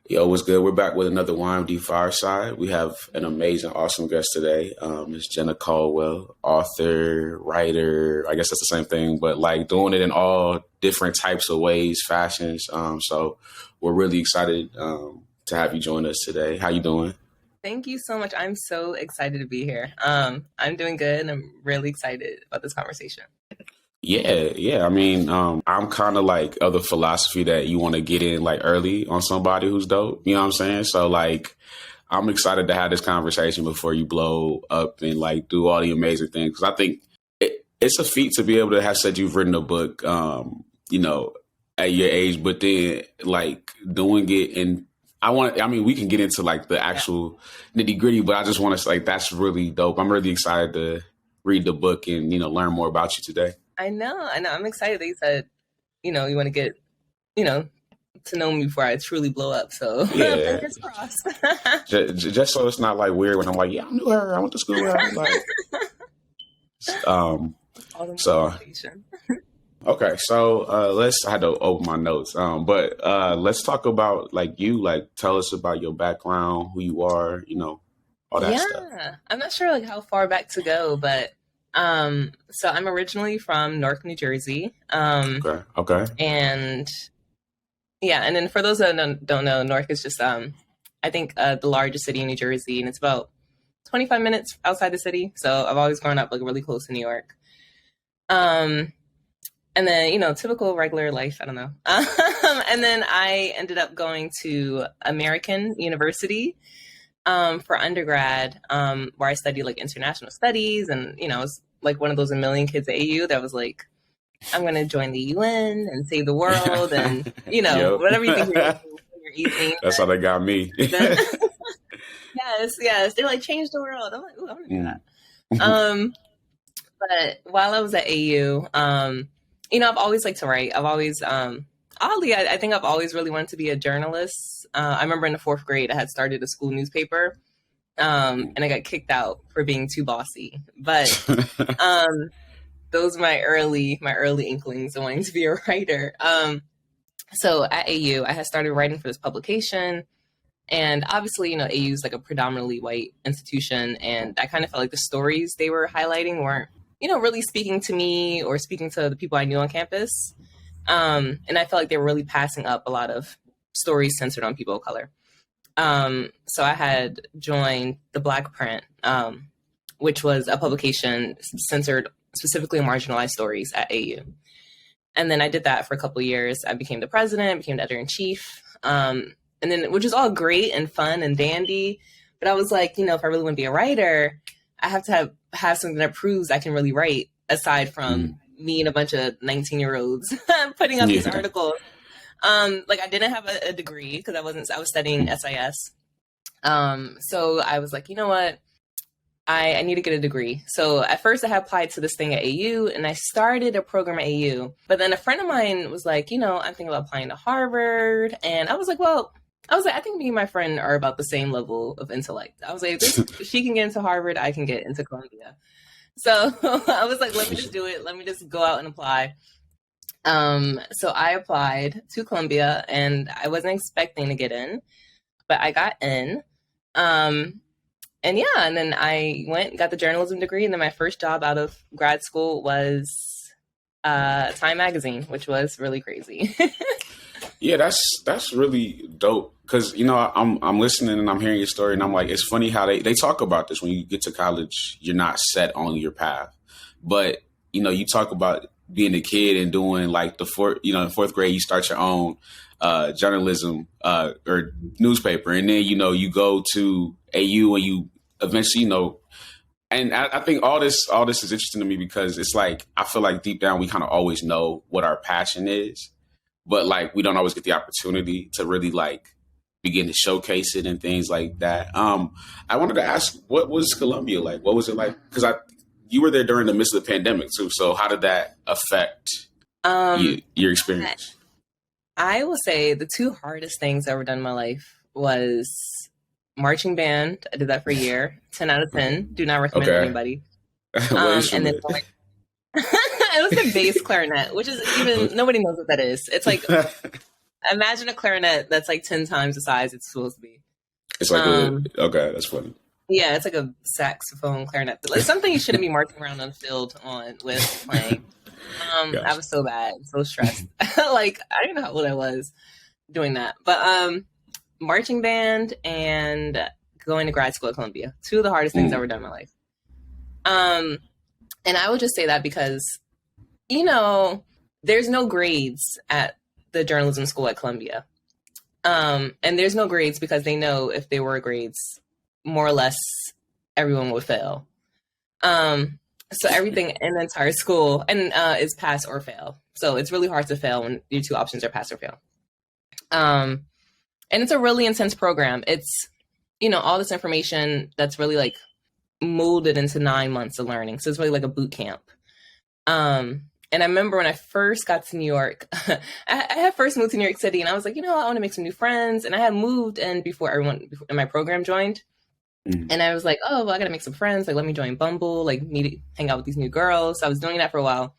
Yo, what's good? We're back with another YMD Fireside. We have an amazing, awesome guest today. It's Jenna Caldwell, author, writer. I guess that's the same thing, but like doing it in all different types of ways, fashions. So we're really excited to have you join us today. How you doing? Thank you so much. I'm so excited to be here. I'm doing good, and I'm really excited about this conversation. Yeah. I mean, I'm kind of like of the philosophy that you want to get in like early on somebody who's dope. You know what I'm saying? So like, I'm excited to have this conversation before you blow up and like do all the amazing things. Because I think it's a feat to be able to have said you've written a book, at your age, but then like doing it and we can get into like the actual nitty gritty, but I just want to like, that's really dope. I'm really excited to read the book and, learn more about you today. I know. I'm excited that you said, you want to get, to know me before I truly blow up. So yeah. Fingers crossed. just so it's not like weird when I'm like, yeah, I knew her. I went to school with her. Okay. So I had to open my notes. But let's talk about like you, like tell us about your background, who you are, all that stuff. Yeah. I'm not sure like how far back to go, but so I'm originally from Newark, New Jersey. Okay. And then for those that don't know, Newark is just I think the largest city in New Jersey, and it's about 25 minutes outside the city. So I've always grown up like really close to New York. And then, typical regular life, I don't know. And then I ended up going to American University for undergrad, where I studied like international studies. And, I was like one of those a million kids at AU that was like, I'm going to join the UN and save the world. And, whatever you think you're eating. That's how they got me. Yes. They're like, change the world. I'm like, ooh, I'm going to do that. But while I was at AU, I've always liked to write. I've always, oddly, I think I've always really wanted to be a journalist. I remember in the 4th grade, I had started a school newspaper, and I got kicked out for being too bossy. But those were my early inklings of wanting to be a writer. So at AU, I had started writing for this publication. And obviously, AU is like a predominantly white institution. And I kind of felt like the stories they were highlighting weren't, really speaking to me or speaking to the people I knew on campus. And I felt like they were really passing up a lot of stories centered on people of color. So I had joined the Black Print, which was a publication centered specifically on marginalized stories at AU. And then I did that for a couple of years. I became the president, became the editor-in-chief. And then, which is all great and fun and dandy. But I was like, if I really want to be a writer, I have to have something that proves I can really write aside from me and a bunch of 19-year-olds putting up these articles. Like I didn't have a degree because I was studying SIS. So I was like, you know what? I need to get a degree. So at first I had applied to this thing at AU and I started a program at AU. But then a friend of mine was like, I'm thinking about applying to Harvard. And I was like, I think me and my friend are about the same level of intellect. I was like, if she can get into Harvard, I can get into Columbia. So I was like, let me just do it. Let me just go out and apply. So I applied to Columbia and I wasn't expecting to get in, but I got in. And then I got the journalism degree. And then my first job out of grad school was Time Magazine, which was really crazy. Yeah, that's really dope. Because, I'm listening and I'm hearing your story and I'm like, it's funny how they talk about this when you get to college, you're not set on your path. But, you talk about being a kid and doing like in 4th grade, you start your own journalism or newspaper. And then, you go to AU and you eventually, and I think all this is interesting to me because it's like, I feel like deep down, we kind of always know what our passion is, but like, we don't always get the opportunity to really like begin to showcase it and things like that. I wanted to ask, what was Columbia like? What was it like? Because you were there during the midst of the pandemic too. So how did that affect your experience? I will say the two hardest things I've ever done in my life was marching band. I did that for a year. 10 out of 10. Do not recommend to anybody. And then it was a bass clarinet, which is even nobody knows what that is. It's like Imagine a clarinet that's like 10 times the size it's supposed to be. It's like okay, that's funny. Yeah, it's like a saxophone clarinet. Like something you shouldn't be marching around on the field with playing. I was so bad, so stressed. Like I don't know how old I was doing that. But marching band and going to grad school at Columbia. Two of the hardest things I've ever done in my life. And I would just say that because, you know, there's no grades at the journalism school at Columbia. And there's no grades because they know if there were grades, more or less everyone would fail. So everything in the entire school is pass or fail. So it's really hard to fail when your two options are pass or fail. And it's a really intense program. It's, you know, all this information that's really like molded into 9 months of learning. So it's really like a boot camp. And I remember when I first got to New York, I had first moved to New York City and I was like, you know, I want to make some new friends. And I had moved in before everyone in my program joined. And I was like, oh, well, I got to make some friends. Like, let me join Bumble, like hang out with these new girls. So I was doing that for a while.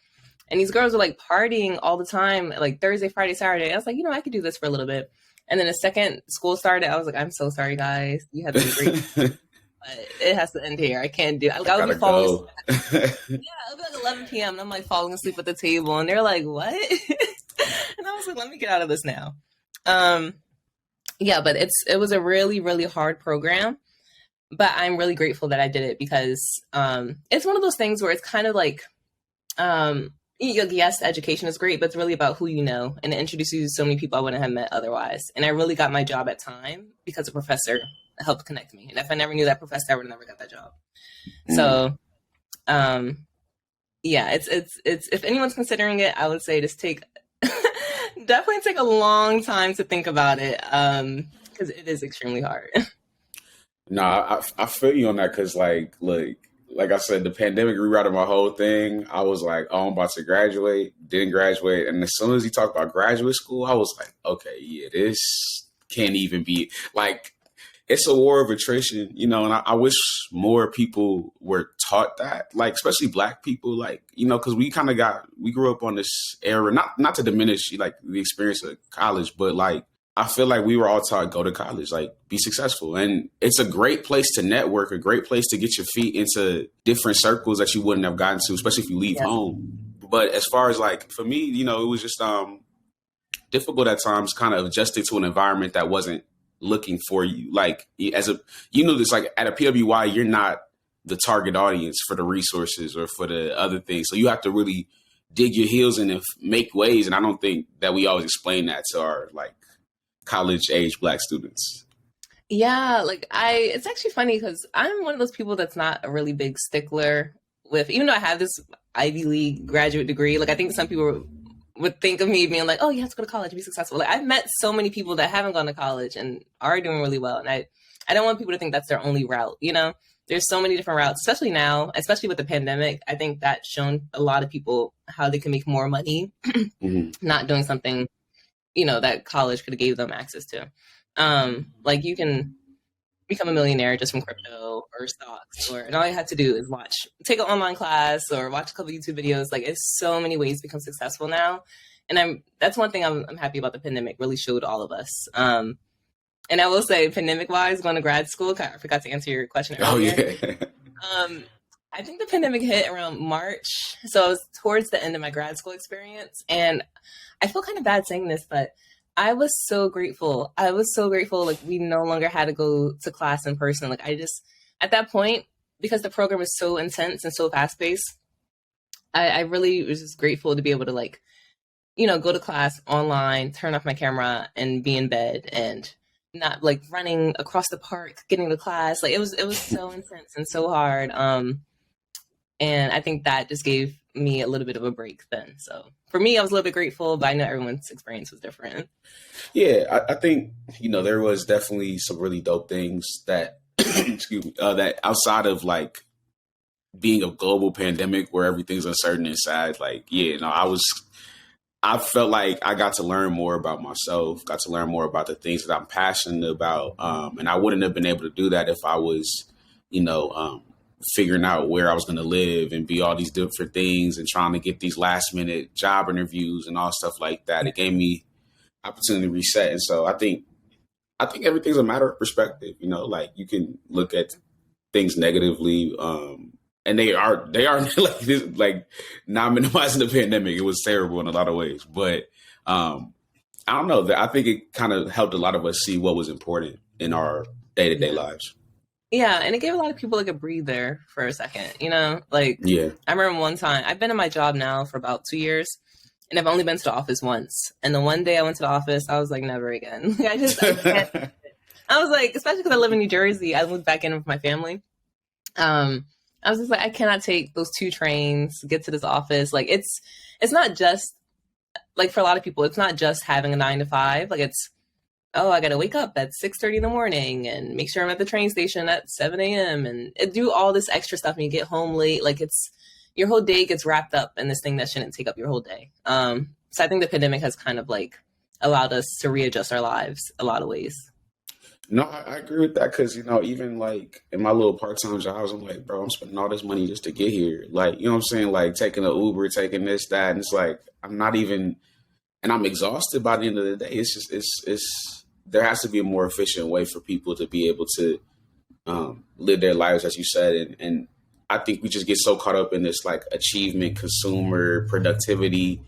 And these girls were like partying all the time, like Thursday, Friday, Saturday. I was like, you know, I could do this for a little bit. And then the second school started, I was like, I'm so sorry, guys. You have been great. But it has to end here. I can't do it. Like, I would be falling asleep. Yeah, it would be like 11 p.m. and I'm like falling asleep at the table. And they're like, what? And I was like, let me get out of this now. Yeah, but it was a really, really hard program. But I'm really grateful that I did it because it's one of those things where it's kind of like, yes, education is great, but it's really about who you know. And it introduces you to so many people I wouldn't have met otherwise. And I really got my job at time because a professor helped connect me. And if I never knew that professor, I would have never got that job. So, yeah, it's if anyone's considering it, I would say just definitely take a long time to think about it because it is extremely hard. Nah, I feel you on that because, like I said, the pandemic rerouted my whole thing. I was like, oh, I'm about to graduate, didn't graduate. And as soon as he talked about graduate school, I was like, okay, yeah, this can't even be, like, it's a war of attrition, you know, and I wish more people were taught that, like, especially Black people, like, you know, because we grew up on this era, not to diminish, like, the experience of college, but, like, I feel like we were all taught, go to college, like, be successful. And it's a great place to network, a great place to get your feet into different circles that you wouldn't have gotten to, especially if you leave home. But as far as, like, for me, you know, it was just difficult at times, kind of adjusting to an environment that wasn't looking for you. Like, this, like, at a PWI, you're not the target audience for the resources or for the other things. So you have to really dig your heels in and make ways. And I don't think that we always explain that to our, like, college age Black students. Yeah, like it's actually funny because I'm one of those people that's not a really big stickler with, even though I have this Ivy League graduate degree, like I think some people would think of me being like, oh, you have to go to college to be successful. Like I've met so many people that haven't gone to college and are doing really well. And I don't want people to think that's their only route. You know, there's so many different routes, especially now, especially with the pandemic. I think that's shown a lot of people how they can make more money, not doing something, you know, that college could have gave them access to. Like you can become a millionaire just from crypto or stocks, and all you have to do is take an online class or watch a couple YouTube videos. Like it's so many ways to become successful now. And that's one thing I'm happy about. The pandemic really showed all of us. And I will say, pandemic wise, going to grad school, I forgot to answer your question earlier. Oh, yeah. I think the pandemic hit around March. So I was towards the end of my grad school experience. And I feel kind of bad saying this, but I was so grateful. Like we no longer had to go to class in person. Like at that point, because the program is so intense and so fast paced, I really was just grateful to be able to, like, you know, go to class online, turn off my camera and be in bed and not like running across the park, getting to class. Like it was so intense and so hard. And I think that just gave me a little bit of a break then. So for me, I was a little bit grateful, but I know everyone's experience was different. Yeah, I think, you know, there was definitely some really dope things that, that outside of like being a global pandemic where everything's uncertain and sad, like, yeah, no, I felt like I got to learn more about myself, got to learn more about the things that I'm passionate about. And I wouldn't have been able to do that if I was, you know, figuring out where I was going to live and be all these different things and trying to get these last minute job interviews and all stuff like that. It gave me opportunity to reset. And so I think everything's a matter of perspective. You know, like you can look at things negatively, and they are like this, like not minimizing the pandemic. It was terrible in a lot of ways, but I don't know. I think it kind of helped a lot of us see what was important in our day-to-day lives. Yeah, and it gave a lot of people like a breather for a second, you know? Like, Yeah. I remember one time, I've been in my job now for about 2 years, and I've only been to the office once. And the one day I went to the office, I was like, never again. I can't. I was like, especially because I live in New Jersey, I moved back in with my family. I was just like, I cannot take those 2 trains, get to this office. Like, it's not just, like, for a lot of people, it's not just having a 9 to 5. Like, it's, oh, I got to wake up at 6:30 in the morning and make sure I'm at the train station at 7 a.m. and do all this extra stuff and you get home late. Like, it's, your whole day gets wrapped up in this thing that shouldn't take up your whole day. So I think the pandemic has kind of like allowed us to readjust our lives a lot of ways. No, I agree with that because, you know, even like in my little part-time jobs, I'm like, bro, I'm spending all this money just to get here. Like, you know what I'm saying? Like taking an Uber, taking this, that. And it's like, I'm not even, and I'm exhausted by the end of the day. It's just, there has to be a more efficient way for people to be able to live their lives, as you said. And I think we just get so caught up in this like achievement, consumer productivity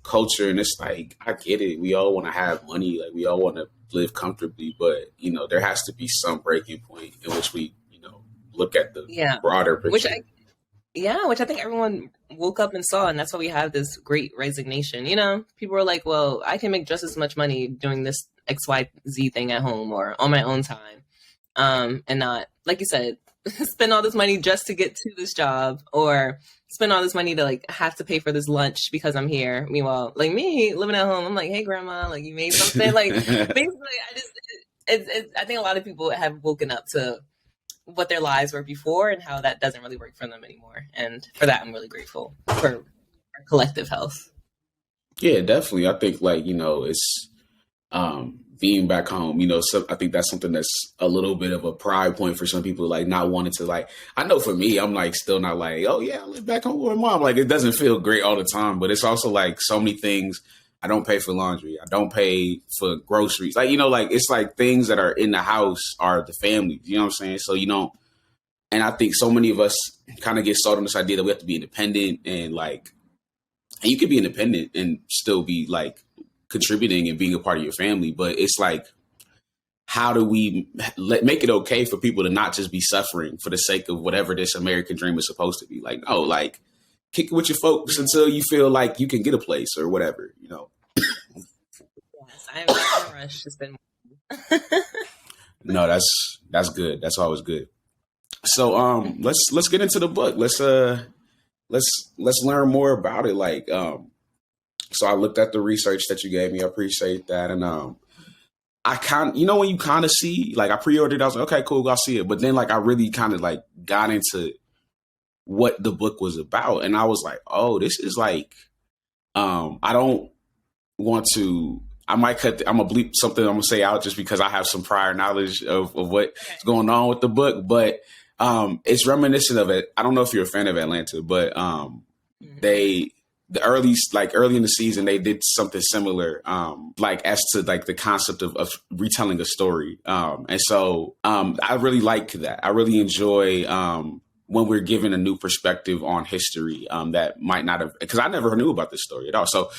culture. And it's like, I get it. We all want to have money. Like we all want to live comfortably, but you know, there has to be some breaking point in which we, you know, look at the broader picture. Which I think everyone woke up and saw, and that's why we have this great resignation. You know, people were like, well, I can make just as much money doing this XYZ thing at home or on my own time. And not, like you said, spend all this money just to get to this job or spend all this money to like have to pay for this lunch because I'm here. Meanwhile, like me living at home, I'm like, hey grandma, like you made something. Like basically I think a lot of people have woken up to what their lives were before and how that doesn't really work for them anymore. And for that, I'm really grateful for our collective health. Yeah, definitely. I think like, you know, it's being back home, you know, so I think that's something that's a little bit of a pride point for some people, like not wanting to like, I know for me, I'm like still not like, oh yeah, I live back home with my mom. Like it doesn't feel great all the time, but it's also like so many things. I don't pay for laundry. I don't pay for groceries. Like, you know, like it's like things that are in the house are the family, you know what I'm saying? So, you know, and I think so many of us kind of get sold on this idea that we have to be independent and like, and you can be independent and still be like contributing and being a part of your family. But it's like, how do we make it okay for people to not just be suffering for the sake of whatever this American dream is supposed to be? Like, no, like kick it with your folks until you feel like you can get a place or whatever, you know? Yes, I'm not in a rush to spend more. No, that's good. That's always good. So let's get into the book. Let's learn more about it. Like so I looked at the research that you gave me. I appreciate that. And I kind, you know, when you kind of see, like I pre-ordered, I was like, okay, cool, I'll see it. But then like I really kind of like got into what the book was about, and I was like, oh, this is like, I don't want to. I might cut. I'm gonna bleep something I'm gonna say out just because I have some prior knowledge of what's going on with the book, but it's reminiscent of it. I don't know if you're a fan of Atlanta, but early in the season, they did something similar, like as to like the concept of retelling a story. And so I really like that. I really enjoy when we're given a new perspective on history that might not have, because I never knew about this story at all. So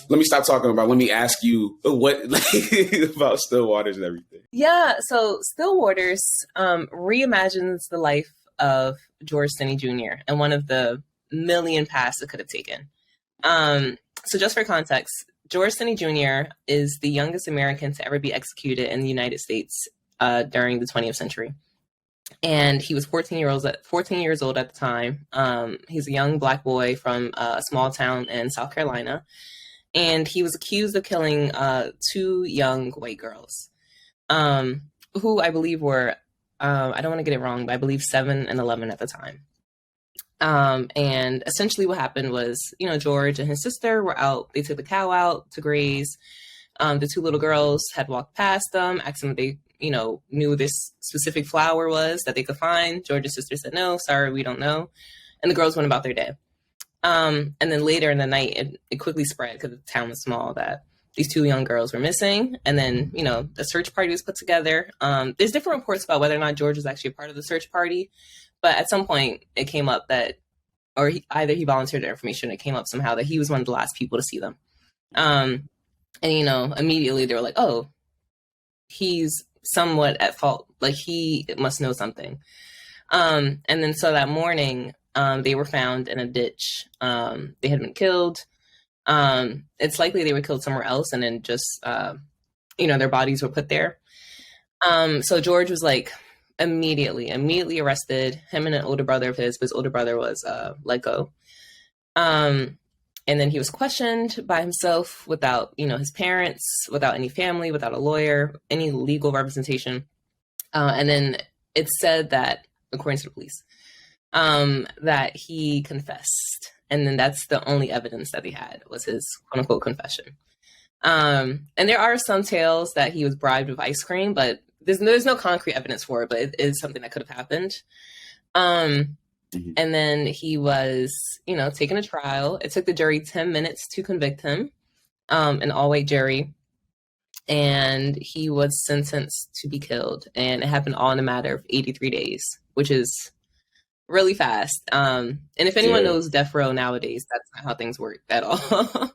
let me ask you what about Still Waters and everything. Yeah. So Still Waters reimagines the life of George Stinney Jr. and one of the million paths it could have taken. So just for context, George Stinney Jr. is the youngest American to ever be executed in the United States during the 20th century. And he was 14 years old at the time. He's a young Black boy from a small town in South Carolina. And he was accused of killing 2 young white girls who I believe were, I don't want to get it wrong, but I believe 7 and 11 at the time. And essentially what happened was, you know, George and his sister were out. They took the cow out to graze. The 2 little girls had walked past them, asking if they, you know, knew this specific flower was that they could find. George's sister said, no, sorry, we don't know. And the girls went about their day. And then later in the night, it quickly spread because the town was small that these two young girls were missing. And then, you know, the search party was put together. There's different reports about whether or not George was actually a part of the search party. But at some point, it came up that, or either he volunteered the information, it came up somehow that he was one of the last people to see them. And, you know, immediately they were like, oh, he's somewhat at fault. Like, he must know something. And then so that morning, they were found in a ditch. They had been killed. It's likely they were killed somewhere else and then just, you know, their bodies were put there. So George was like immediately arrested, him and an older brother of his, but his older brother was let go. And then he was questioned by himself without, you know, his parents, without any family, without a lawyer, any legal representation. And then it said that, according to the police, that he confessed. And then that's the only evidence that they had was his quote unquote confession. And there are some tales that he was bribed with ice cream, but there's no concrete evidence for it, but it is something that could have happened. And then he was, you know, taken to trial. It took the jury 10 minutes to convict him, an all-white jury. And he was sentenced to be killed. And it happened all in a matter of 83 days, which is really fast. And if anyone knows death row nowadays, that's not how things work at all.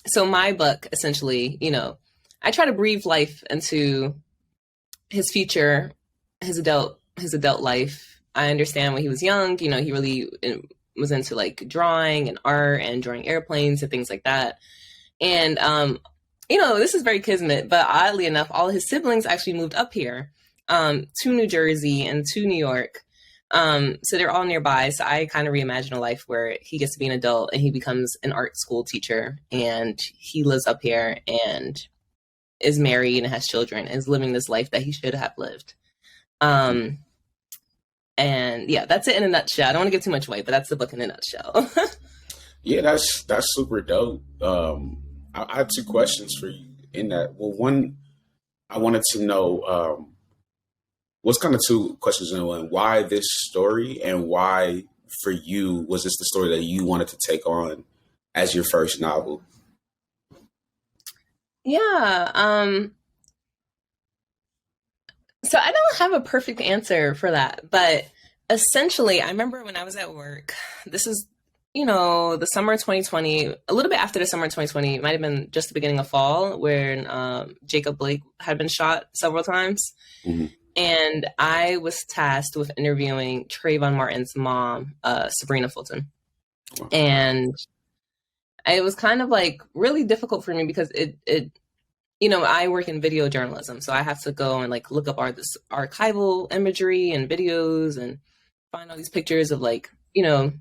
So my book, essentially, you know, I try to breathe life into his future, his adult life. I understand when he was young, you know, he really was into like drawing and art and drawing airplanes and things like that. And, you know, this is very kismet, but oddly enough, all his siblings actually moved up here to New Jersey and to New York. So they're all nearby. So I kind of reimagine a life where he gets to be an adult and he becomes an art school teacher and he lives up here and is married and has children and is living this life that he should have lived. And yeah, that's it in a nutshell. I don't want to give too much away, but that's the book in a nutshell. Yeah, that's super dope. I have two questions for you in that. Well, one, I wanted to know, what's kind of two questions in one. Why this story, and why for you was this the story that you wanted to take on as your first novel? Yeah. So I don't have a perfect answer for that, but essentially, I remember when I was at work, this is, you know, the summer of 2020, a little bit after the summer of 2020, it might have been just the beginning of fall, when Jacob Blake had been shot several times. Mm-hmm. And I was tasked with interviewing Trayvon Martin's mom, Sabrina Fulton. Wow. And it was kind of like really difficult for me because it you know, I work in video journalism, so I have to go and like look up this archival imagery and videos and find all these pictures of like, you know,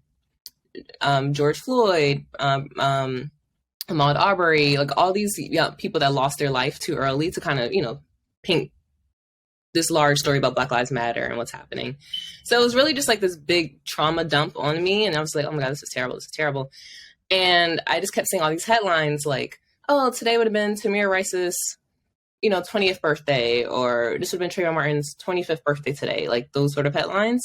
George Floyd, Ahmaud Arbery, like all these people that lost their life too early to kind of, you know, paint this large story about Black Lives Matter and what's happening. So it was really just like this big trauma dump on me. And I was like, oh my God, this is terrible. This is terrible. And I just kept seeing all these headlines like, oh, today would have been Tamir Rice's, you know, 20th birthday, or this would have been Trayvon Martin's 25th birthday today, like those sort of headlines.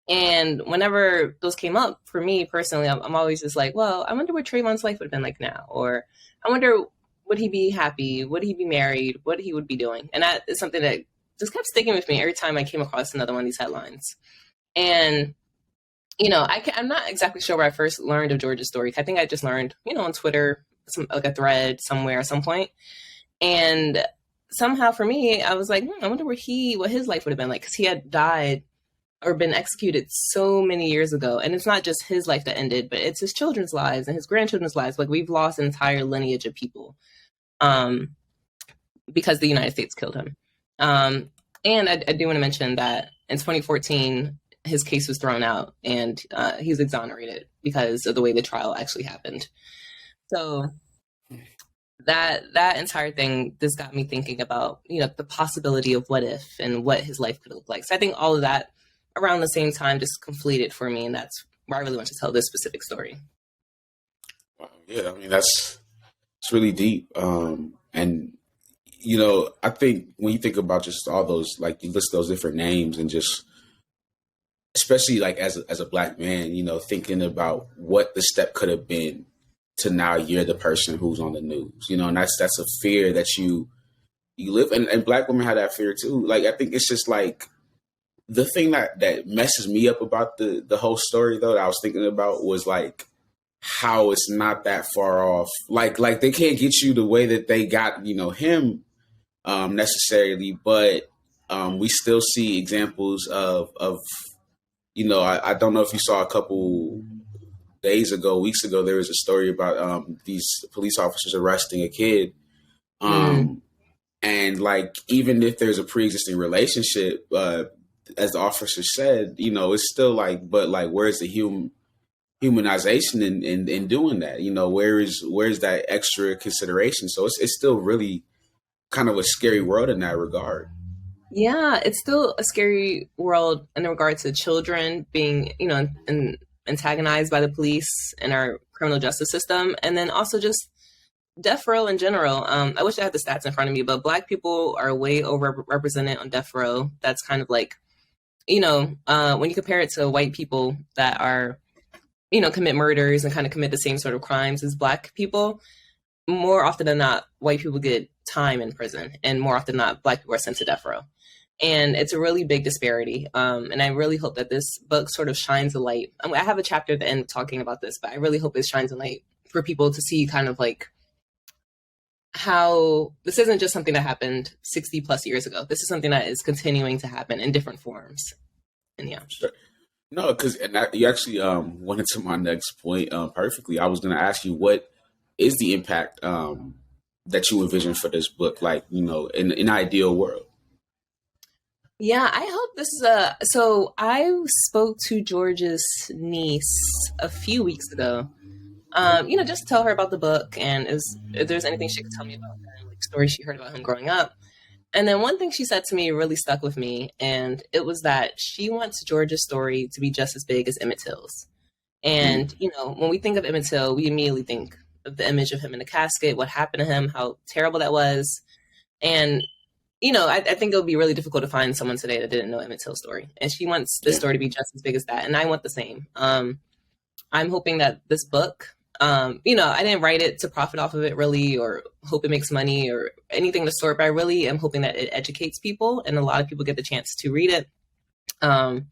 And whenever those came up for me personally, I'm always just like, well, I wonder what Trayvon's life would have been like now. Or I wonder, would he be happy? Would he be married? What he would be doing? And that is something that just kept sticking with me every time I came across another one of these headlines. And, you know, I'm not exactly sure where I first learned of George's story. I think I just learned, you know, on Twitter, like a thread somewhere at some point. And somehow for me, I was like, I wonder what his life would have been like, because he had died or been executed so many years ago. And it's not just his life that ended, but it's his children's lives and his grandchildren's lives. Like, we've lost an entire lineage of people because the United States killed him. And I do want to mention that in 2014, his case was thrown out and he's exonerated because of the way the trial actually happened. So that entire thing just got me thinking about, you know, the possibility of what if and what his life could look like. So I think all of that around the same time just conflated for me, and that's where I really want to tell this specific story. Wow, yeah, I mean it's really deep, and you know, I think when you think about just all those, like you list those different names, and just especially like as a Black man, you know, thinking about what the step could have been to now you're the person who's on the news, you know, and that's a fear that you live, and Black women have that fear too. Like, I think it's just like the thing that messes me up about the whole story though, that I was thinking about, was like how it's not that far off. Like they can't get you the way that they got, you know, him necessarily, but we still see examples of you know, I don't know if you saw a couple weeks ago, there was a story about these police officers arresting a kid. And like, even if there's a pre-existing relationship, as the officer said, you know, it's still like, but like, where's the humanization in doing that? You know, where's that extra consideration? So it's still really kind of a scary world in that regard. Yeah, it's still a scary world in regard to children being, you know, antagonized by the police and our criminal justice system. And then also just death row in general. I wish I had the stats in front of me, but Black people are way overrepresented on death row. That's kind of like, you know, when you compare it to white people that are, you know, commit murders and kind of commit the same sort of crimes as Black people, more often than not, white people get time in prison, and more often than not, Black people are sent to death row. And it's a really big disparity. And I really hope that this book sort of shines a light. I have a chapter at the end talking about this, but I really hope it shines a light for people to see kind of like how this isn't just something that happened 60 plus years ago. This is something that is continuing to happen in different forms. And yeah. Sure. No, because you actually went into my next point perfectly. I was going to ask you, what is the impact that you envision for this book? Like, you know, in an ideal world. Yeah, I hope this is so I spoke to George's niece a few weeks ago, you know, just to tell her about the book and if there's anything she could tell me about him, like stories she heard about him growing up. And then one thing she said to me really stuck with me, and it was that she wants George's story to be just as big as Emmett Till's. And, you know, when we think of Emmett Till, we immediately think of the image of him in the casket, what happened to him, how terrible that was. And you know, I think it would be really difficult to find someone today that didn't know Emmett Till's story. And she wants this story to be just as big as that. And I want the same. I'm hoping that this book, you know, I didn't write it to profit off of it really, or hope it makes money or anything of the sort, but I really am hoping that it educates people and a lot of people get the chance to read it. And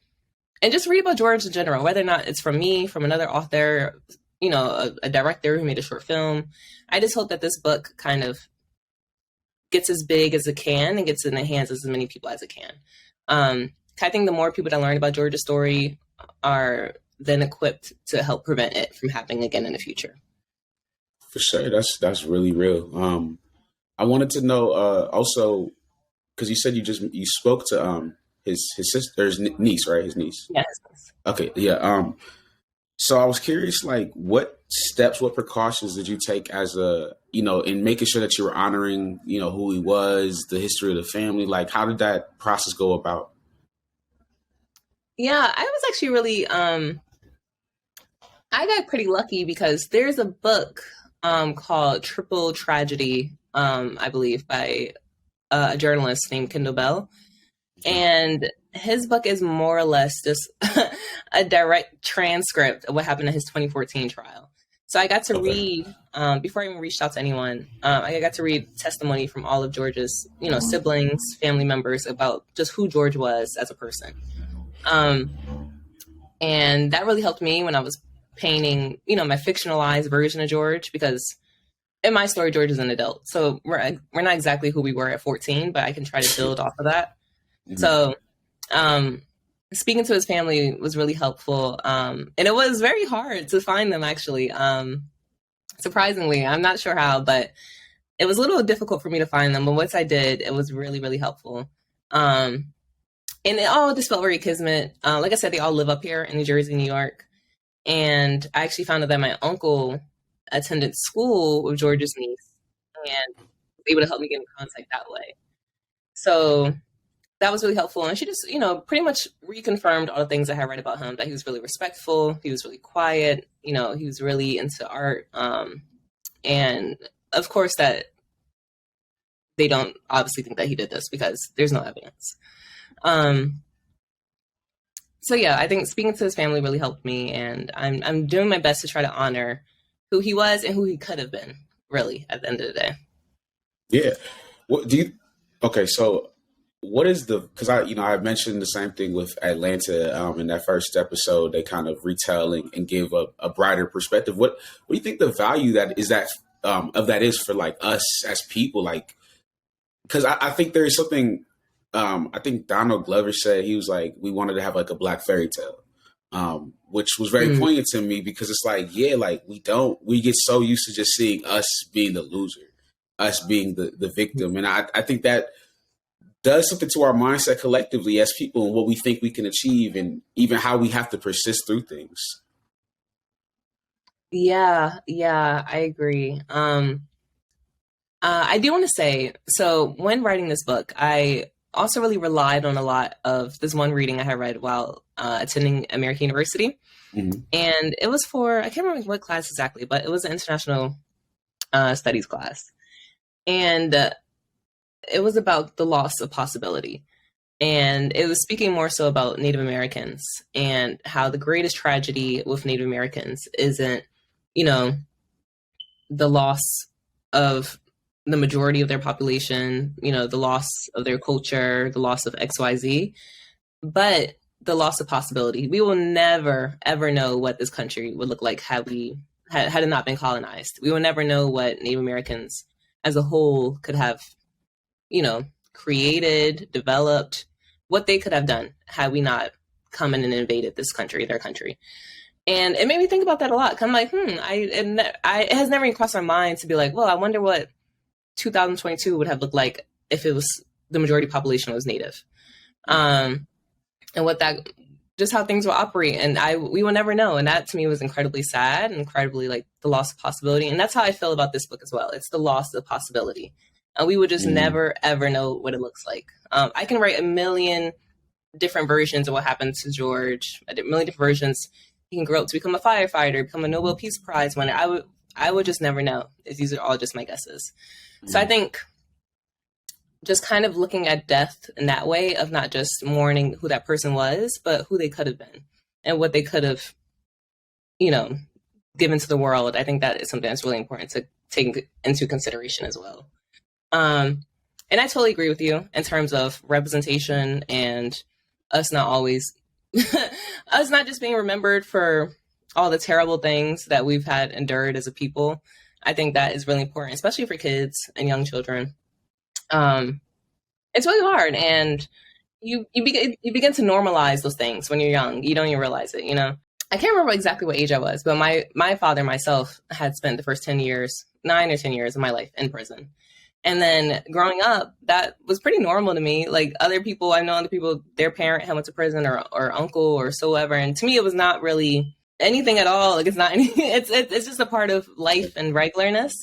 just read about George in general, whether or not it's from me, from another author, you know, a director who made a short film. I just hope that this book kind of gets as big as it can and gets in the hands of as many people as it can. I think the more people that learn about George's story are then equipped to help prevent it from happening again in the future. For sure. That's really real. I wanted to know also, because you said you spoke to his sister's niece, right? His niece. Yeah, his niece. Okay. Yeah. So I was curious, like, what precautions did you take as you know, in making sure that you were honoring, you know, who he was, the history of the family? Like, how did that process go about? Yeah, I was actually really, I got pretty lucky because there's a book called Triple Tragedy, I believe, by a journalist named Kendall Bell. And his book is more or less just a direct transcript of what happened in his 2014 trial. So I got to read, before I even reached out to anyone, I got to read testimony from all of George's, you know, siblings, family members about just who George was as a person. And that really helped me when I was painting, you know, my fictionalized version of George, because in my story, George is an adult. So we're not exactly who we were at 14, but I can try to build off of that. Mm-hmm. So speaking to his family was really helpful. And it was very hard to find them, actually. Surprisingly, I'm not sure how, but it was a little difficult for me to find them. But once I did, it was really, really helpful. And it all just felt very kismet. Like I said, they all live up here in New Jersey, New York. And I actually found out that my uncle attended school with George's niece and was able to help me get in contact that way. So that was really helpful. And she just, you know, pretty much reconfirmed all the things I had read about him, that he was really respectful. He was really quiet. You know, he was really into art. And of course that they don't obviously think that he did this because there's no evidence. So yeah, I think speaking to his family really helped me, and I'm doing my best to try to honor who he was and who he could have been, really, at the end of the day. Yeah. What do you? Okay, so what is the? Because I mentioned the same thing with Atlanta in that first episode. They kind of retell and give a brighter perspective. What do you think the value that is that of that is for like us as people? Like, because I think there is something. I think Donald Glover said he was like, we wanted to have like a black fairy tale, which was very poignant to me because it's like, yeah, like we get so used to just seeing us being the loser, us being the victim. And I think that does something to our mindset collectively as people and what we think we can achieve and even how we have to persist through things. Yeah, I agree. I do want to say, so when writing this book, I also really relied on a lot of this one reading I had read while attending American University. Mm-hmm. And it was for, I can't remember what class exactly, but it was an international studies class. And it was about the loss of possibility. And it was speaking more so about Native Americans and how the greatest tragedy with Native Americans isn't, the loss of the majority of their population, the loss of their culture, the loss of XYZ, but the loss of possibility. We will never, ever know what this country would look like had it not been colonized. We will never know what Native Americans as a whole could have, created, developed, what they could have done had we not come in and invaded this country, their country. And it made me think about that a lot. 'Cause I'm like, it has never even crossed my mind to be like, well, I wonder what 2022 would have looked like if it was the majority population was Native, and just how things will operate. And we will never know. And that to me was incredibly sad, incredibly like the loss of possibility. And that's how I feel about this book as well. It's the loss of possibility. And we would just never, ever know what it looks like. I can write a million different versions of what happened to George, a million different versions. He can grow up to become a firefighter, become a Nobel Peace Prize winner. I would just never know. These are all just my guesses. So I think just kind of looking at death in that way of not just mourning who that person was, but who they could have been and what they could have, given to the world. I think that is something that's really important to take into consideration as well. And I totally agree with you in terms of representation and us not always, us not just being remembered for all the terrible things that we've had endured as a people. I think that is really important, especially for kids and young children. It's really hard, and you begin to normalize those things when you're young. You don't even realize it, I can't remember exactly what age I was, but my father, myself, had spent the first 9 or 10 years of my life in prison. And then growing up, that was pretty normal to me. Like I know other people, their parent had went to prison or uncle or so ever. And to me, it was not really anything at all. Like it's not anything. It's just a part of life and regularness.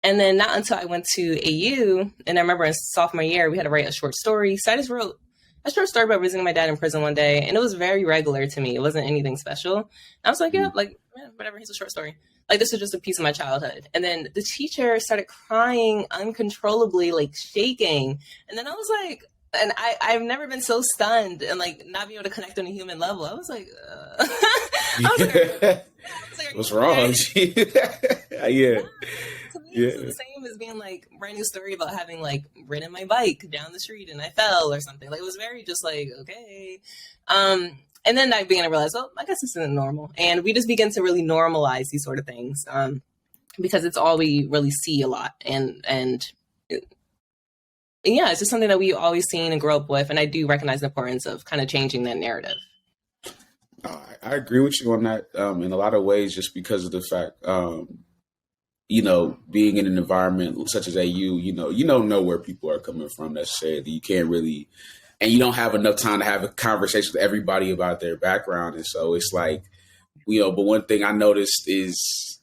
And then not until I went to AU, and I remember in sophomore year, we had to write a short story. So I just wrote a short story about visiting my dad in prison one day. And it was very regular to me. It wasn't anything special. And I was like, whatever, here's a short story. Like, this is just a piece of my childhood. And then the teacher started crying uncontrollably, like shaking. And then I was like, and I've never been so stunned and like not being able to connect on a human level. I was like, what's wrong? Yeah. To me, it's the same as being like writing a story about having like ridden my bike down the street and I fell or something. Like it was very just like, okay. And then I began to realize, well, I guess this isn't normal. And we just begin to really normalize these sort of things because it's all we really see a lot. And yeah, it's just something that we've always seen and grow up with. And I do recognize the importance of kind of changing that narrative. I agree with you on that in a lot of ways, just because of the fact, being in an environment such as AU, you don't know where people are coming from necessarily. You can't really, and you don't have enough time to have a conversation with everybody about their background. And so it's like, but one thing I noticed is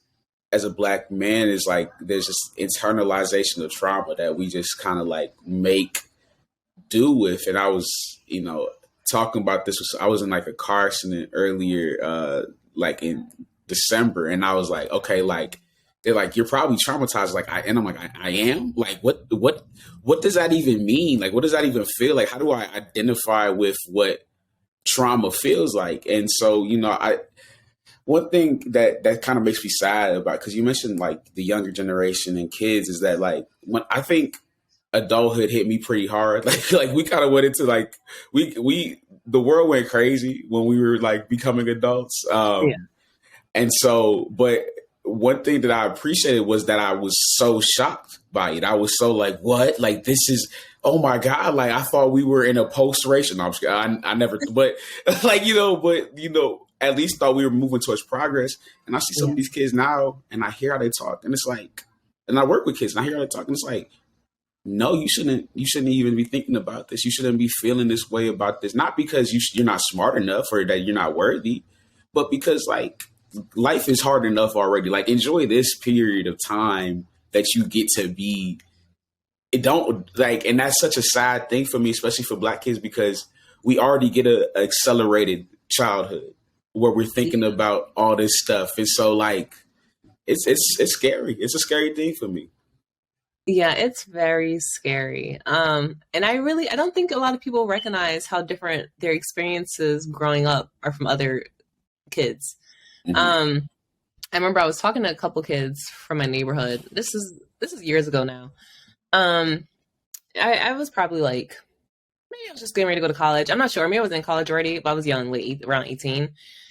as a Black man is like, there's this internalization of trauma that we just kind of like make do with. And I was, talking about this, I was in like a car accident earlier, like in December. And I was like, okay, like, they're like, you're probably traumatized. Like, I'm like, I am? Like, what does that even mean? Like, what does that even feel like? How do I identify with what trauma feels like? And so, one thing that kind of makes me sad about, because you mentioned like the younger generation and kids, is that like when I think adulthood hit me pretty hard. Like we kind of went into like we the world went crazy when we were like becoming adults. Yeah. And so, but one thing that I appreciated was that I was so shocked by it. I was so like, what? Like, this is, oh my God. Like, I thought we were in a post-racial. No, I'm just kidding. I never, but like, at least thought we were moving towards progress. And I see some of these kids now and I hear how they talk, and it's like, and I work with kids and I hear how they talk, and it's like, no, you shouldn't even be thinking about this. You shouldn't be feeling this way about this. Not because you're not smart enough or that you're not worthy, but because like life is hard enough already. Like, enjoy this period of time that you get to be. It don't like, and that's such a sad thing for me, especially for Black kids, because we already get a accelerated childhood where we're thinking about all this stuff, and so like it's scary. It's a scary thing for me. Yeah, it's very scary. And I don't think a lot of people recognize how different their experiences growing up are from other kids. Mm-hmm. I remember I was talking to a couple kids from my neighborhood. This is years ago now. I was probably like, maybe I was just getting ready to go to college. I'm not sure. Maybe I was in college already, but I was young, around 18.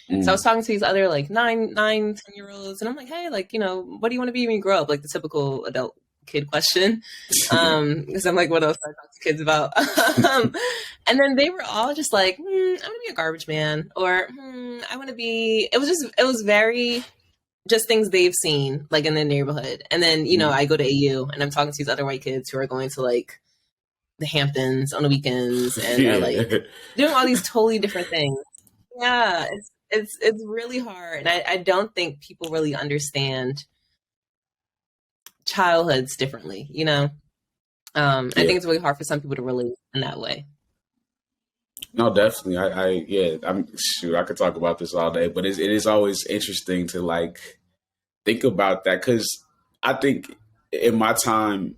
Mm. So I was talking to these other like 9, 10-year-olds, and I'm like, hey, like, what do you want to be when you grow up? Like the typical adult kid question. Because I'm like, what else do I talk to kids about? And then they were all just like, I want to be a garbage man, or I want to be, it was very just things they've seen like in the neighborhood. And then, I go to AU and I'm talking to these other white kids who are going to like the Hamptons on the weekends, and they're like doing all these totally different things. Yeah, it's really hard. And I don't think people really understand childhoods differently, I think it's really hard for some people to relate in that way. No, definitely. I could talk about this all day, but it is always interesting to like think about that, because I think in my time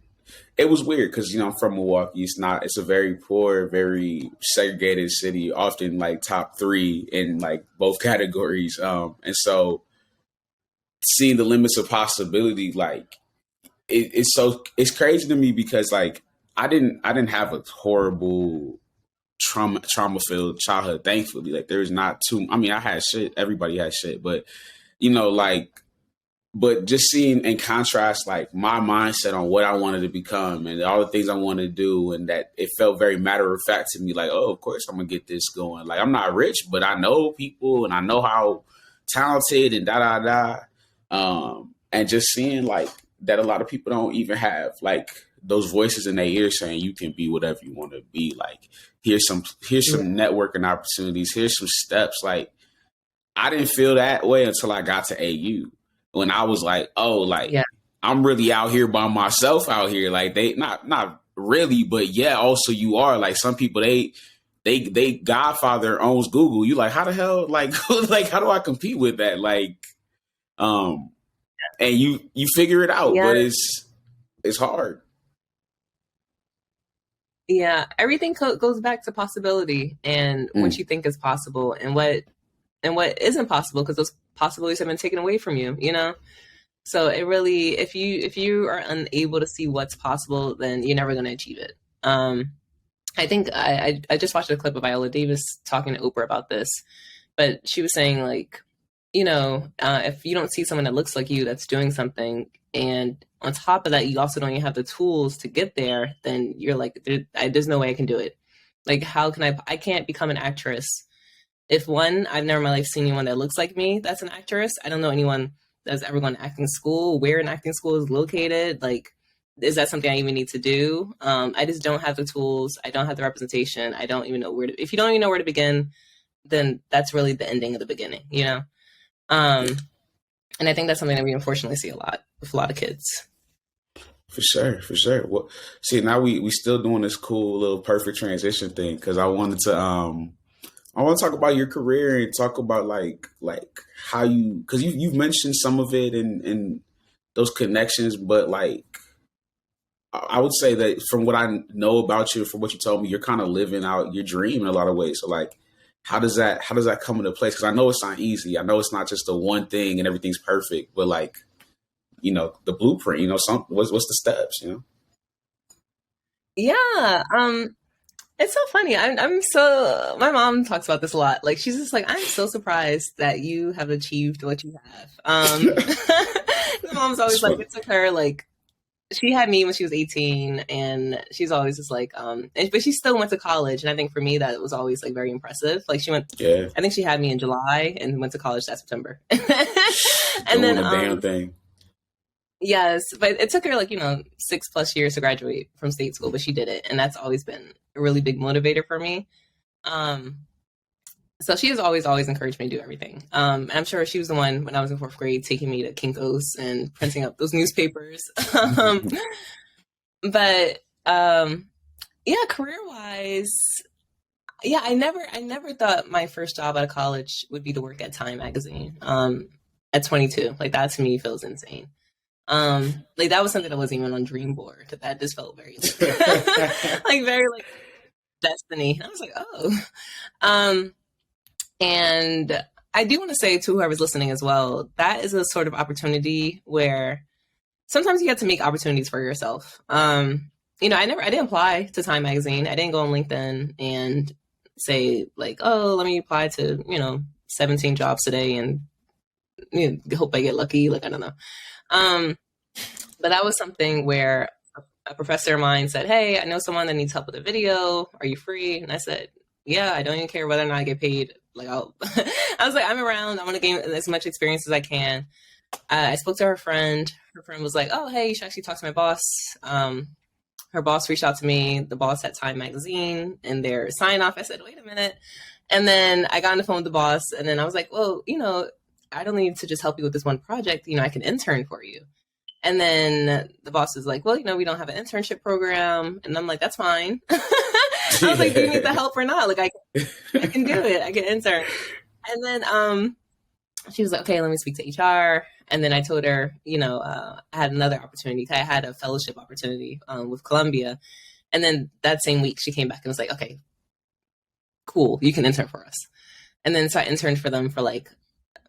it was weird because I'm from Milwaukee. It's a very poor, very segregated city, often like top 3 in like both categories, and so seeing the limits of possibility, like it's crazy to me, because like I didn't have a horrible trauma filled childhood, thankfully. Like there's not too, I mean, I had shit, everybody has shit, but but just seeing in contrast like my mindset on what I wanted to become and all the things I wanted to do, and that it felt very matter of fact to me, like, oh, of course I'm gonna get this going. Like I'm not rich, but I know people and I know how talented and and just seeing like that a lot of people don't even have like those voices in their ear saying you can be whatever you want to be. Like here's some networking opportunities. Here's some steps. Like I didn't feel that way until I got to AU, when I was like, oh, like I'm really out here by myself out here. Like they not really, but yeah, also you are. Like some people they godfather owns Google. You like, how the hell, like like how do I compete with that? Like and you figure it out, but it's hard. Yeah, everything goes back to possibility and what you think is possible and what isn't possible, because those possibilities have been taken away from you, So it really, if you are unable to see what's possible, then you're never going to achieve it. I think I just watched a clip of Viola Davis talking to Oprah about this, but she was saying like, if you don't see someone that looks like you that's doing something, and on top of that, you also don't even have the tools to get there, then you're like, there's no way I can do it. Like, how can I can't become an actress. If one, I've never in my life seen anyone that looks like me that's an actress. I don't know anyone that's ever gone to acting school, where an acting school is located. Like, is that something I even need to do? I just don't have the tools. I don't have the representation. I don't even know if you don't even know where to begin, then that's really the ending of the beginning, And I think that's something that we unfortunately see a lot with a lot of kids. For sure. Well, see, now we still doing this cool little perfect transition thing, because I want to talk about your career and talk about like how because you've mentioned some of it and those connections, but like I would say that from what I know about you, from what you told me, you're kind of living out your dream in a lot of ways. So like, how does that come into place? Because I know it's not easy. I know it's not just the one thing and everything's perfect, but like, you know, the blueprint, you know, what's the steps, you know? Yeah. It's so funny. My mom talks about this a lot. Like, she's just like, I'm so surprised that you have achieved what you have. My mom's always like, it took her like, she had me when she was 18, and she's always just like, but she still went to college. And I think for me, that was always like very impressive. Like, I think she had me in July and went to college that September. And then, the damn thing. Yes, but it took her like, 6+ years to graduate from state school, but she did it. And that's always been a really big motivator for me. So she has always encouraged me to do everything. And I'm sure she was the one when I was in 4th grade taking me to Kinko's and printing up those newspapers. But yeah, career-wise, yeah, I never thought my first job out of college would be to work at Time magazine. At 22, like that to me feels insane. Like that was something that wasn't even on dream board. That just felt very like very like destiny. And I was like, oh. And I do want to say to whoever's listening as well, that is a sort of opportunity where sometimes you have to make opportunities for yourself. I didn't apply to Time magazine. I didn't go on LinkedIn and say like, oh, let me apply to, 17 jobs today and hope I get lucky. Like, I don't know. But that was something where a professor of mine said, hey, I know someone that needs help with a video. Are you free? And I said, yeah, I don't even care whether or not I get paid. Like, I was like, I'm around. I want to gain as much experience as I can. I spoke to her friend. Her friend was like, oh, hey, you should actually talk to my boss. Her boss reached out to me, the boss at Time magazine, and their sign off. I said, wait a minute. And then I got on the phone with the boss, and then I was like, well, I don't need to just help you with this one project. I can intern for you. And then the boss is like, well, we don't have an internship program. And I'm like, that's fine. I was like, do you need the help or not? Like, I can do it. I can intern. And then she was like, okay, let me speak to HR. And then I told her, I had another opportunity. I had a fellowship opportunity with Columbia. And then that same week she came back and was like, okay, cool, you can intern for us. And then so I interned for them for like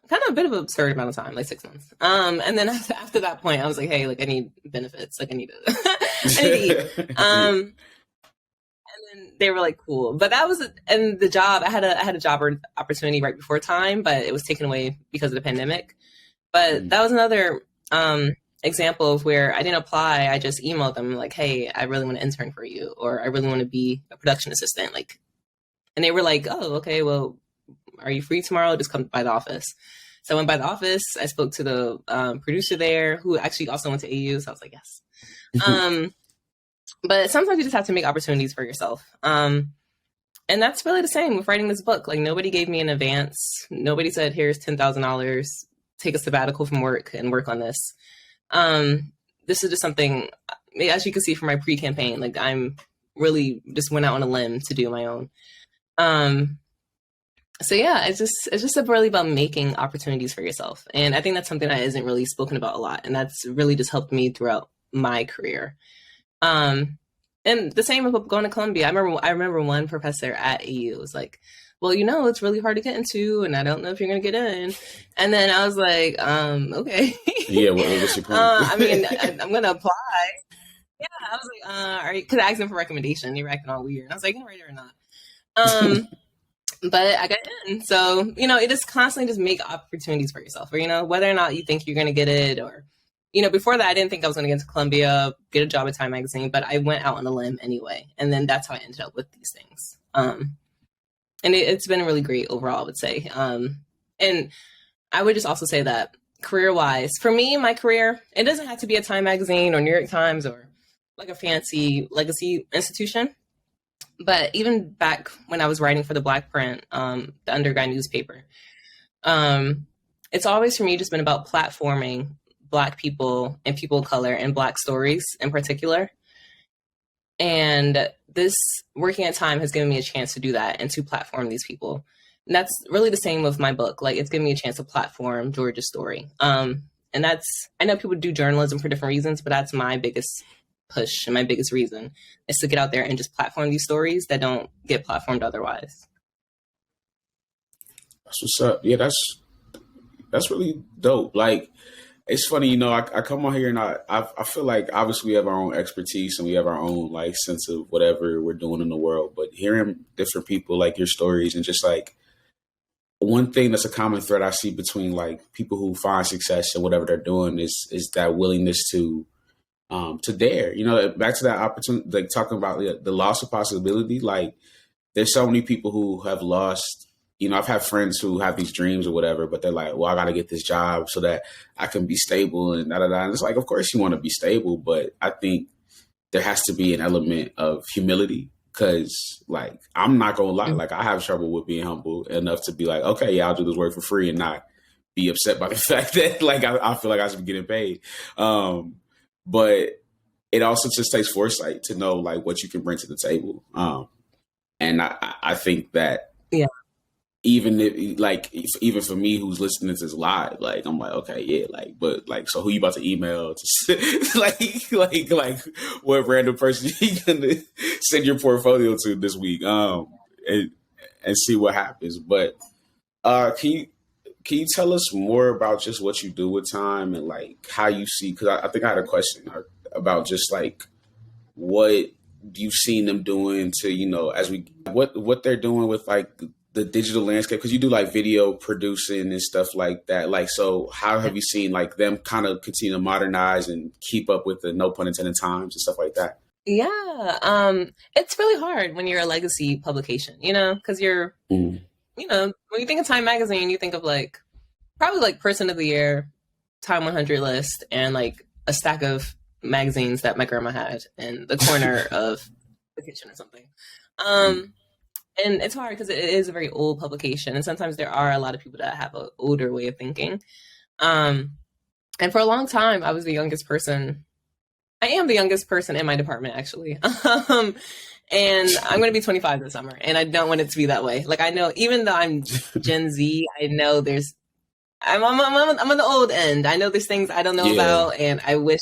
kind of a bit of an absurd amount of time, like 6 months. And then after that point, I was like, hey, like I need benefits. Like I need to eat. And then they were like, cool. But that was, and the job, I had a job opportunity right before Time, but it was taken away because of the pandemic. But that was another example of where I didn't apply. I just emailed them like, hey, I really want to intern for you, or I really want to be a production assistant. Like, and they were like, oh, okay, well, are you free tomorrow? Just come by the office. So I went by the office. I spoke to the producer there, who actually also went to AU. So I was like, yes. But sometimes you just have to make opportunities for yourself. And that's really the same with writing this book. Like nobody gave me an advance. Nobody said, here's $10,000, take a sabbatical from work and work on this. This is just something, as you can see from my pre-campaign, like I'm really just went out on a limb to do my own. So yeah, it's just really about making opportunities for yourself. And I think that's something that isn't really spoken about a lot. And that's really just helped me throughout my career. And the same with going to Columbia. I remember one professor at AU was like, well, it's really hard to get into, and I don't know if you're going to get in. And then I was like, okay. Yeah, what's your point? I mean, I'm going to apply. Yeah, I was like, because I asked him for recommendation. They were acting all weird. I was like, can I write it or not? But I got in. So, it is constantly just make opportunities for yourself, or, whether or not you think you're going to get it, or, before that, I didn't think I was going to get into Columbia, get a job at Time magazine, but I went out on a limb anyway. And then that's how I ended up with these things. And it's been really great overall, I would say. And I would just also say that career-wise, for me, my career, it doesn't have to be a Time magazine or New York Times or like a fancy legacy institution. But even back when I was writing for the Black Print, the undergrad newspaper, it's always for me just been about platforming Black people and people of color and Black stories in particular. And this working at Time has given me a chance to do that and to platform these people. And that's really the same with my book. Like it's given me a chance to platform Georgia's story. And I know people do journalism for different reasons, but that's my biggest push and my biggest reason is to get out there and just platform these stories that don't get platformed otherwise. That's what's up. Yeah, that's really dope. Like, it's funny, I come on here and I feel like obviously we have our own expertise and we have our own like sense of whatever we're doing in the world. But hearing different people like your stories and just like one thing that's a common thread I see between like people who find success in whatever they're doing is that willingness to dare. Back to that opportunity, like talking about the loss of possibility. Like there's so many people who have lost. I've had friends who have these dreams or whatever, but they're like, well, I got to get this job so that I can be stable and da da da. And it's like, of course you want to be stable, but I think there has to be an element of humility because, like, I'm not going to lie. Like, I have trouble with being humble enough to be like, okay, yeah, I'll do this work for free and not be upset by the fact that, like, I feel like I should be getting paid. But it also just takes foresight to know, like, what you can bring to the table. And I think that, yeah. Even for me who's listening to this live, like I'm like, okay, yeah, like, but like, so who you about to email to like what random person you gonna send your portfolio to this week, and see what happens. But can you tell us more about just what you do with time and like how you see? Because I think I had a question about just like what you've seen them doing to as what they're doing with like the digital landscape, because you do like video producing and stuff like that. Like, so how have you seen like them kind of continue to modernize and keep up with the no pun intended times and stuff like that? Yeah. It's really hard when you're a legacy publication, because you're, when you think of Time Magazine, you think of like probably like Person of the Year, Time 100 list, and like a stack of magazines that my grandma had in the corner of the kitchen or something. And it's hard because it is a very old publication. And sometimes there are a lot of people that have an older way of thinking. And for a long time, I was the youngest person. I am the youngest person in my department, actually. And I'm going to be 25 this summer. And I don't want it to be that way. Like, I know, even though I'm Gen Z, I know I'm on the old end. I know there's things I don't know about. And I wish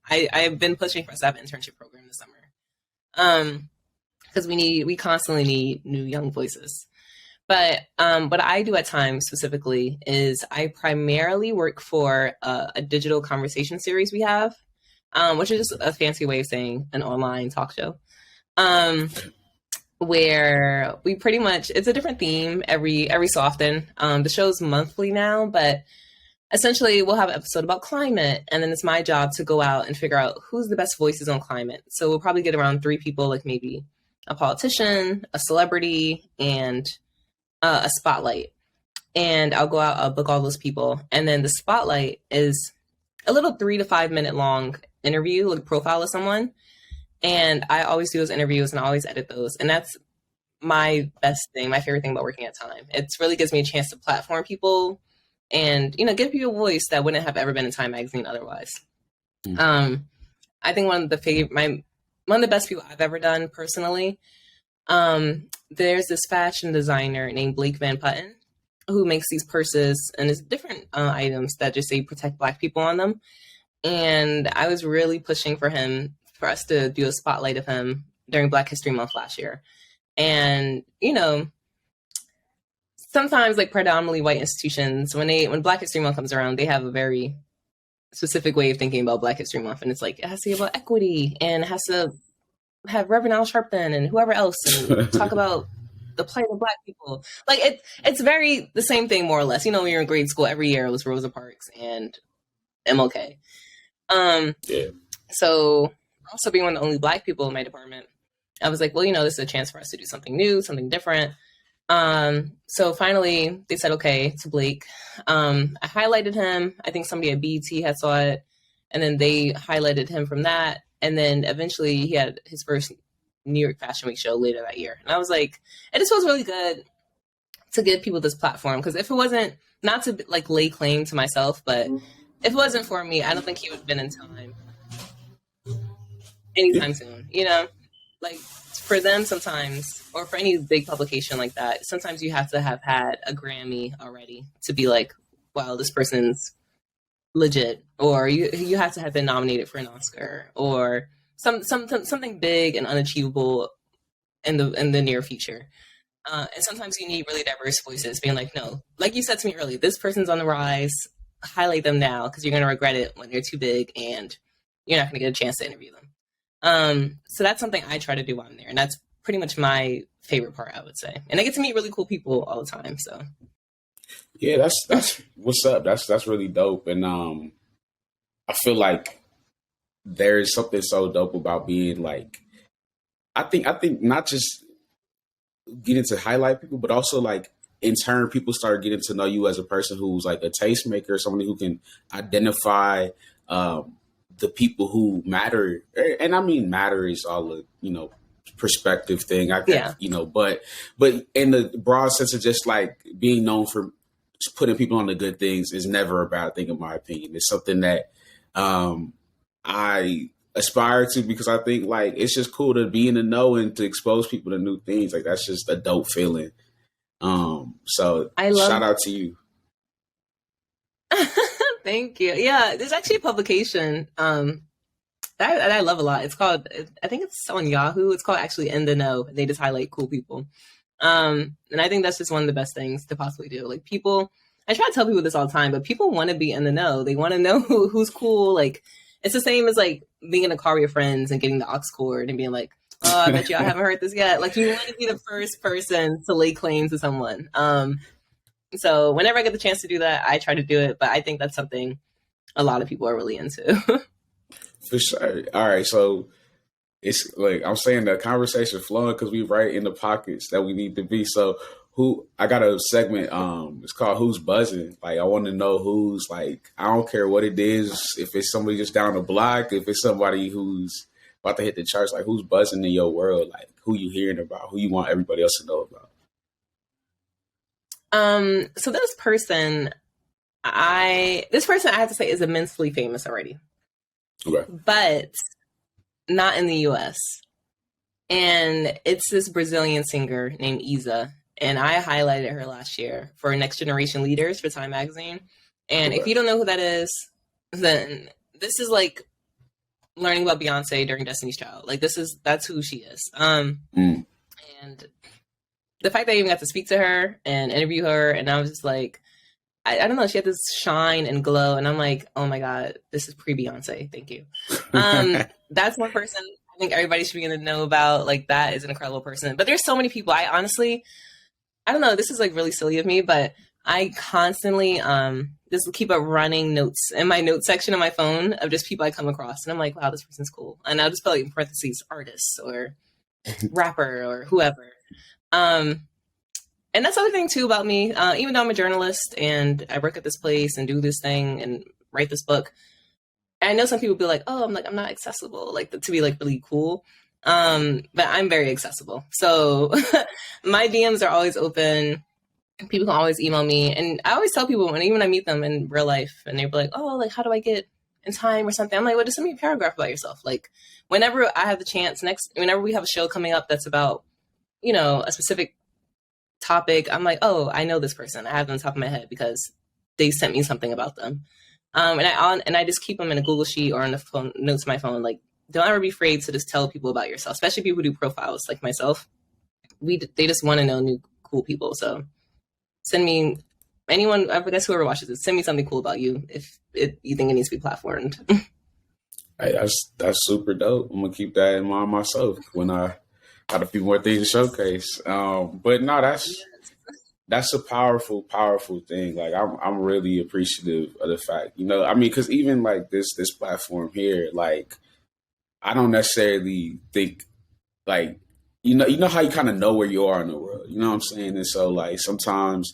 I've been pushing for a staff internship program this summer. Because we constantly need new young voices. But what I do at times specifically is I primarily work for a digital conversation series we have, which is just a fancy way of saying an online talk show, where we pretty much, it's a different theme every so often. The show's monthly now, but essentially we'll have an episode about climate, and then it's my job to go out and figure out who's the best voices on climate. So we'll probably get around 3 people, like maybe a politician, a celebrity, and a spotlight. And I'll go out, I'll book all those people. And then the spotlight is a little 3 to 5 minute long interview, like profile of someone. And I always do those interviews and I always edit those. And that's my best thing, my favorite thing about working at Time. It really gives me a chance to platform people and, give people a voice that wouldn't have ever been in Time Magazine otherwise. I think one of the best people I've ever done personally, there's this fashion designer named Blake Van Putten who makes these purses and it's different items that just say protect Black people on them. And I was really pushing for us to do a spotlight of him during Black History Month last year. And, sometimes like predominantly white institutions, when Black History Month comes around, they have a very specific way of thinking about Black History Month. And it's like, it has to be about equity and it has to have Reverend Al Sharpton and whoever else and talk about the plight of Black people. Like it's very the same thing, more or less. When you're in grade school, every year it was Rosa Parks and MLK. So also being one of the only Black people in my department, I was like, well, this is a chance for us to do something new, something different. So finally they said, okay, to Blake. I highlighted him. I think somebody at BET had saw it and then they highlighted him from that. And then eventually he had his first New York Fashion Week show later that year. And I was like, it just feels really good to give people this platform. Because if it wasn't, not to like lay claim to myself, but if it wasn't for me, I don't think he would have been in Time anytime soon. Like for them sometimes, or for any big publication like that, sometimes you have to have had a Grammy already to be like, wow, this person's legit, or you have to have been nominated for an Oscar or something big and unachievable in the near future. And sometimes you need really diverse voices being like, no, like you said to me earlier, this person's on the rise. Highlight them now because you're going to regret it when they're too big and you're not going to get a chance to interview them. So that's something I try to do while I'm there. And that's pretty much my favorite part, I would say. And I get to meet really cool people all the time. So yeah, that's what's up. That's really dope. And I feel like there's something so dope about being like, I think not just getting to highlight people, but also like in turn, people start getting to know you as a person who's like a tastemaker, somebody who can identify the people who matter. And I mean, matter is all a, perspective thing. I guess, but in the broad sense of just like being known for putting people on the good things is never a bad thing, in my opinion. It's something that I aspire to, because I think like it's just cool to be in the know and to expose people to new things. Like that's just a dope feeling. So shout out to you. Thank you. Yeah, there's actually a publication that I love a lot. It's called, I think it's on Yahoo. It's called actually In the Know. They just highlight cool people. And I think that's just one of the best things to possibly do. Like people, I try to tell people this all the time, but people want to be in the know. They want to know who's cool. Like it's the same as like being in a car with your friends and getting the aux cord and being like, oh, I bet y'all haven't heard this yet. Like you want to be the first person to lay claim to someone. So whenever I get the chance to do that, I try to do it. But I think that's something a lot of people are really into. For sure. All right. So it's like I'm saying, the conversation flowing because we right in the pockets that we need to be. So I got a segment, it's called Who's Buzzing. Like I want to know who's like, I don't care what it is, if it's somebody just down the block, if it's somebody who's about to hit the charts, like who's buzzing in your world, like who you hearing about, who you want everybody else to know about. So this person I have to say is immensely famous already. Okay. But not in the US. And it's this Brazilian singer named Isa. And I highlighted her last year for Next Generation Leaders for Time Magazine. And if you don't know who that is, then this is like learning about Beyonce during Destiny's Child. Like that's who she is. And the fact that I even got to speak to her and interview her, and I was just like, I don't know, she had this shine and glow, and I'm like, oh my God, this is pre-Beyonce. Thank you. That's one person I think everybody should be going to know about. Like that is an incredible person. But there's so many people. I honestly, I don't know, this is like really silly of me, but I constantly just keep up running notes in my notes section of my phone of just people I come across. And I'm like, wow, this person's cool. And I'll just put like in parentheses, artists or rapper or whoever. And that's the other thing too about me, even though I'm a journalist and I work at this place and do this thing and write this book, I know some people be like, oh, I'm not accessible, like to be like really cool. But I'm very accessible. So my DMs are always open. People can always email me. And I always tell people when I meet them in real life and they're like, oh, like, how do I get in time or something? I'm like, well, just send me a paragraph about yourself. Like whenever I have the chance whenever we have a show coming up that's about, a specific topic, I'm like, oh, I know this person. I have them on top of my head because they sent me something about them. And I just keep them in a Google sheet or on the phone notes of my phone. Like, don't ever be afraid to just tell people about yourself, especially people who do profiles like myself. They just want to know new cool people. So send me anyone, I guess whoever watches it, send me something cool about you if you think it needs to be platformed. Hey, that's super dope. I'm gonna keep that in mind myself when I got a few more things to showcase. But no, that's a powerful, powerful thing. Like I'm really appreciative of the fact, because even like this platform here, like I don't necessarily think like, you know how you kind of know where you are in the world, you know what I'm saying? And so like sometimes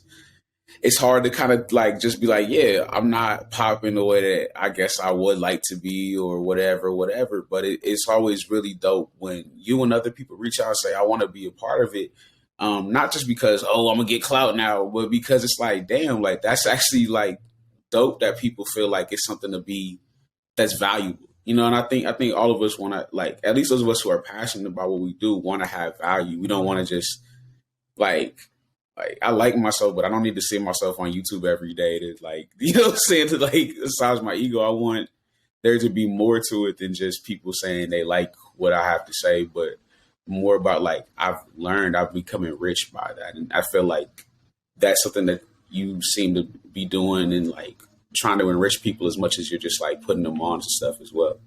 it's hard to kind of like just be like, yeah, I'm not popping the way that I guess I would like to be or whatever. But it's always really dope when you and other people reach out and say, I want to be a part of it. Not just because, oh, I'm gonna get clout now, but because it's like, damn, like that's actually like dope that people feel like it's something to be that's valuable. And I think all of us want to, like, at least those of us who are passionate about what we do want to have value. We don't want to just like I like myself, but I don't need to see myself on YouTube every day to like, what I'm saying, to like massage my ego. I want there to be more to it than just people saying they like what I have to say, but more about like I've becoming rich by that, and I feel like that's something that you seem to be doing and like trying to enrich people as much as you're just like putting them on to stuff as well.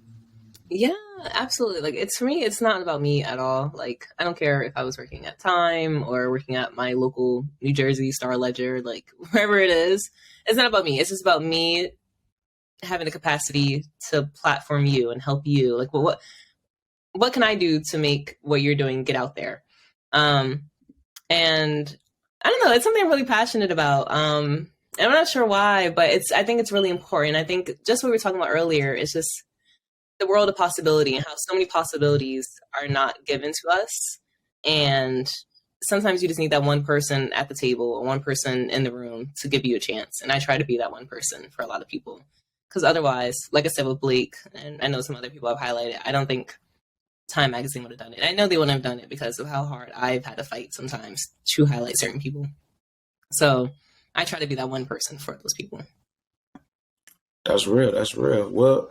Yeah, absolutely. Like it's for me, it's not about me at all. Like I don't care if I was working at Time or working at my local New Jersey Star Ledger, like wherever it is. It's not about me. It's just about me having the capacity to platform you and help you. Like what can I do to make what you're doing get out there? And I don't know, it's something I'm really passionate about. And I'm not sure why, but I think it's really important. I think just what we were talking about earlier, it's just the world of possibility and how so many possibilities are not given to us. And sometimes you just need that one person at the table or one person in the room to give you a chance. And I try to be that one person for a lot of people. Because otherwise, like I said with Blake, and I know some other people I've highlighted, I don't think Time Magazine would have done it. I know they wouldn't have done it because of how hard I've had to fight sometimes to highlight certain people. So I try to be that one person for those people. That's real. That's real. Well,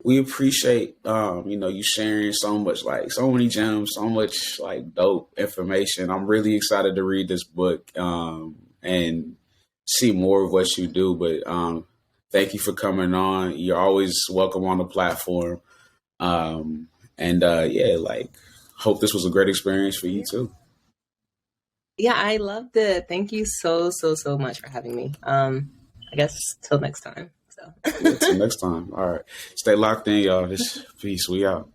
we appreciate you sharing so much, like so many gems, so much like dope information. I'm really excited to read this book and see more of what you do. But thank you for coming on. You're always welcome on the platform. Hope this was a great experience for you too. Yeah, I loved it. Thank you so much for having me. I guess till next time. So yeah, till next time. All right. Stay locked in, y'all. This peace. We out.